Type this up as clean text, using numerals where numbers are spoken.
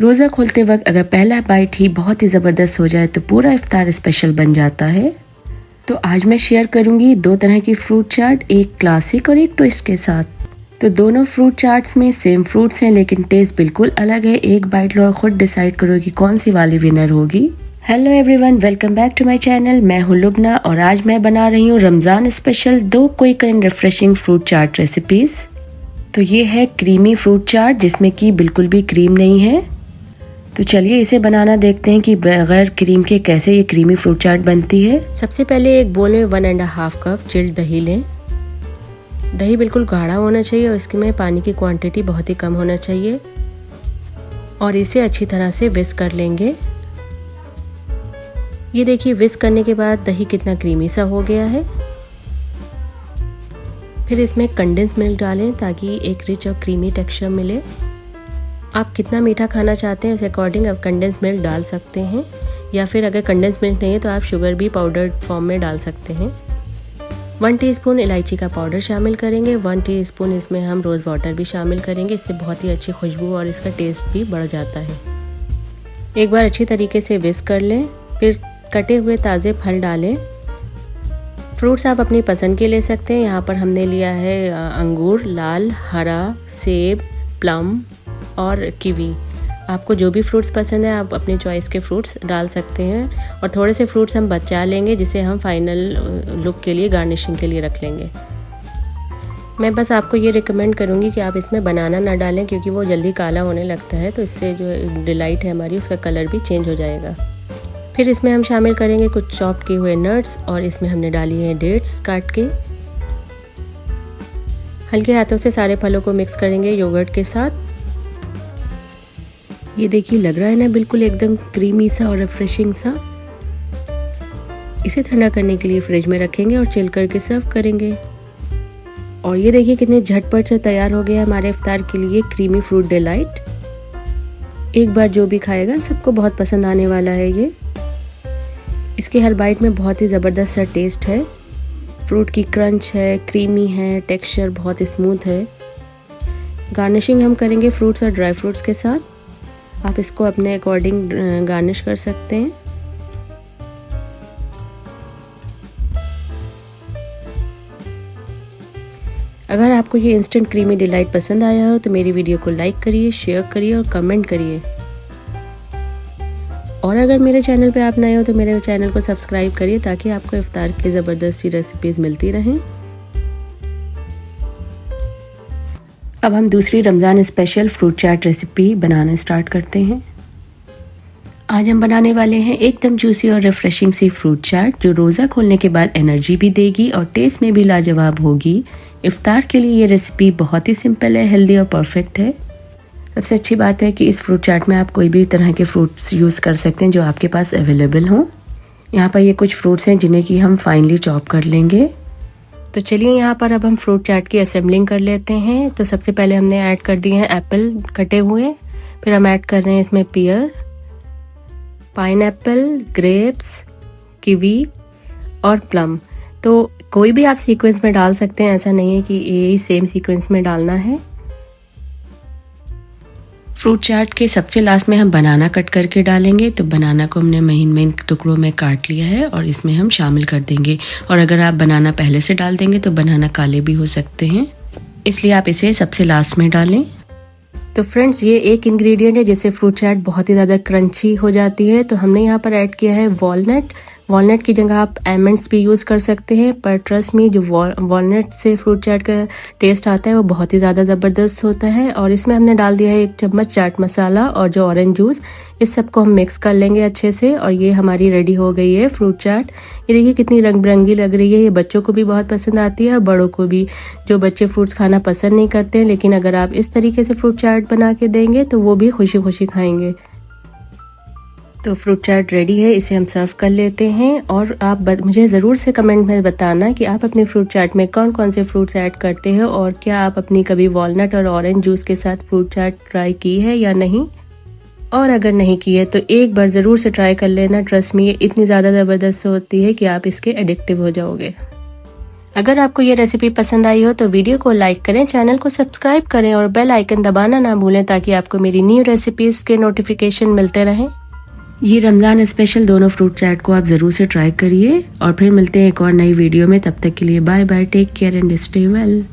रोज़ा खोलते वक्त अगर पहला बाइट ही बहुत ही ज़बरदस्त हो जाए तो पूरा इफ्तार स्पेशल बन जाता है। तो आज मैं शेयर करूंगी 2 तरह की फ्रूट चाट, एक क्लासिक और एक ट्विस्ट के साथ। तो दोनों फ्रूट चाट्स में सेम फ्रूट्स हैं लेकिन टेस्ट बिल्कुल अलग है। एक बाइट लो और खुद डिसाइड करो कि कौन सी वाली विनर होगी। Hello everyone, welcome back to my channel. मैं हूं लुबना और आज मैं बना रही हूं Ramzan special 2 quick and refreshing fruit chaat recipes. तो ये है क्रीमी फ्रूट चाट जिसमें कि बिल्कुल भी क्रीम नहीं है। तो चलिए इसे बनाना देखते हैं कि बगैर क्रीम के कैसे ये क्रीमी फ्रूट चाट बनती है। सबसे पहले एक बोल में 1.5 कप चिल्ड दही लें। दही बिल्कुल गाढ़ा होना चाहिए और इसमें पानी की क्वांटिटी बहुत ही कम होना चाहिए और इसे अच्छी तरह से विस्क कर लेंगे। ये देखिए विस्क करने के बाद दही कितना क्रीमी सा हो गया है। फिर इसमें कंडेंस मिल्क डालें ताकि एक रिच और क्रीमी टेक्सचर मिले। आप कितना मीठा खाना चाहते हैं उस अकॉर्डिंग आप कंडेंस मिल्क डाल सकते हैं, या फिर अगर कंडेंस मिल्क नहीं है तो आप शुगर भी पाउडर फॉर्म में डाल सकते हैं। 1 टीस्पून इलायची का पाउडर शामिल करेंगे। 1 टीस्पून इसमें हम रोज़ वाटर भी शामिल करेंगे। इससे बहुत ही अच्छी खुशबू और इसका टेस्ट भी बढ़ जाता है। एक बार अच्छी तरीके से विस्क कर लें। फिर कटे हुए ताज़े फल डालें। फ्रूट्स आप अपनी पसंद के ले सकते हैं। यहाँ पर हमने लिया है अंगूर, लाल, हरा, सेब, प्लम और कीवी। आपको जो भी फ्रूट्स पसंद है आप अपने चॉइस के फ्रूट्स डाल सकते हैं और थोड़े से फ्रूट्स हम बचा लेंगे जिसे हम फाइनल लुक के लिए गार्निशिंग के लिए रख लेंगे। मैं बस आपको ये रिकमेंड करूँगी कि आप इसमें बनाना ना डालें क्योंकि वो जल्दी काला होने लगता है, तो इससे जो डिलाइट है हमारी उसका कलर भी चेंज हो जाएगा। फिर इसमें हम शामिल करेंगे कुछ चॉप किए हुए नट्स और इसमें हमने डाली है डेट्स काट के। हल्के हाथों से सारे फलों को मिक्स करेंगे योगर्ट के साथ। ये देखिए लग रहा है ना बिल्कुल एकदम क्रीमी सा और रिफ्रेशिंग सा। इसे ठंडा करने के लिए फ्रिज में रखेंगे और चिल करके सर्व करेंगे। और ये देखिए कितने झटपट से तैयार हो गया हमारे इफ्तार के लिए क्रीमी फ्रूट डिलाइट। एक बार जो भी खाएगा सबको बहुत पसंद आने वाला है ये। इसके हर बाइट में बहुत ही ज़बरदस्त सा टेस्ट है। फ्रूट की क्रंच है, क्रीमी है, टेक्सचर बहुत स्मूथ है। गार्निशिंग हम करेंगे फ्रूट्स और ड्राई फ्रूट्स के साथ। आप इसको अपने अकॉर्डिंग गार्निश कर सकते हैं। अगर आपको ये इंस्टेंट क्रीमी डिलाइट पसंद आया हो तो मेरी वीडियो को लाइक करिए, शेयर करिए और कमेंट करिए। और अगर मेरे चैनल पे आप नए हो तो मेरे चैनल को सब्सक्राइब करिए ताकि आपको इफ्तार की ज़बरदस्त सी रेसिपीज़ मिलती रहें। अब हम दूसरी रमज़ान स्पेशल फ्रूट चाट रेसिपी बनाना स्टार्ट करते हैं। आज हम बनाने वाले हैं एकदम जूसी और रिफ्रेशिंग सी फ्रूट चाट जो रोज़ा खोलने के बाद एनर्जी भी देगी और टेस्ट में भी लाजवाब होगी। इफ्तार के लिए ये रेसिपी बहुत ही सिंपल है, हेल्दी और परफेक्ट है। सबसे अच्छी बात है कि इस फ्रूट चाट में आप कोई भी तरह के फ्रूट्स यूज़ कर सकते हैं जो आपके पास अवेलेबल हों। यहाँ पर ये कुछ फ्रूट्स हैं जिन्हें कि हम फाइनली चॉप कर लेंगे। तो चलिए यहाँ पर अब हम फ्रूट चाट की असेंबलिंग कर लेते हैं। तो सबसे पहले हमने ऐड कर दिए हैं एप्पल कटे हुए। फिर हम ऐड कर रहे हैं इसमें पियर, पाइनएप्पल, ग्रेप्स, कीवी और प्लम। तो कोई भी आप सीक्वेंस में डाल सकते हैं, ऐसा नहीं है कि यही सेम सीक्वेंस में डालना है। फ्रूट चाट के सबसे लास्ट में हम बनाना कट करके डालेंगे। तो बनाना को हमने महीन टुकड़ों में काट लिया है और इसमें हम शामिल कर देंगे। और अगर आप बनाना पहले से डाल देंगे तो बनाना काले भी हो सकते हैं, इसलिए आप इसे सबसे लास्ट में डालें। तो फ्रेंड्स ये एक इंग्रेडिएंट है जिससे फ्रूट चाट बहुत ही ज़्यादा क्रंची हो जाती है। तो हमने यहाँ पर ऐड किया है वॉलनट। वॉलनट की जगह आप आलमंड्स भी यूज़ कर सकते हैं, पर ट्रस्ट मी जो वॉलनट से फ्रूट चाट का टेस्ट आता है वो बहुत ही ज़्यादा ज़बरदस्त होता है। और इसमें हमने डाल दिया है 1 चम्मच चाट मसाला और जो ऑरेंज जूस। इस सबको हम मिक्स कर लेंगे अच्छे से और ये हमारी रेडी हो गई है फ्रूट चाट। ये देखिए कितनी रंग बिरंगी लग रही है। ये बच्चों को भी बहुत पसंद आती है और बड़ों को भी, जो बच्चे फ्रूट्स खाना पसंद नहीं करते हैं, लेकिन अगर आप इस तरीके से फ्रूट चाट बना के देंगे तो वो भी खुशी खुशी खाएंगे। तो फ्रूट चाट रेडी है, इसे हम सर्व कर लेते हैं। और आप मुझे ज़रूर से कमेंट में बताना कि आप अपने फ्रूट चाट में कौन कौन से फ्रूट्स ऐड करते हैं और क्या आप अपनी कभी वॉलनट और ऑरेंज जूस के साथ फ्रूट चाट ट्राई की है या नहीं। और अगर नहीं की है तो एक बार ज़रूर से ट्राई कर लेना। ट्रस्ट मी ये इतनी ज़्यादा ज़बरदस्त होती है कि आप इसके एडिक्टिव हो जाओगे। अगर आपको ये रेसिपी पसंद आई हो तो वीडियो को लाइक करें, चैनल को सब्सक्राइब करें और बेल आइकन दबाना ना भूलें ताकि आपको मेरी न्यू रेसिपीज़ के नोटिफिकेशन मिलते रहें। ये रमज़ान स्पेशल दोनों फ्रूट चैट को आप ज़रूर से ट्राई करिए और फिर मिलते हैं एक और नई वीडियो में। तब तक के लिए bye bye, take care and stay well.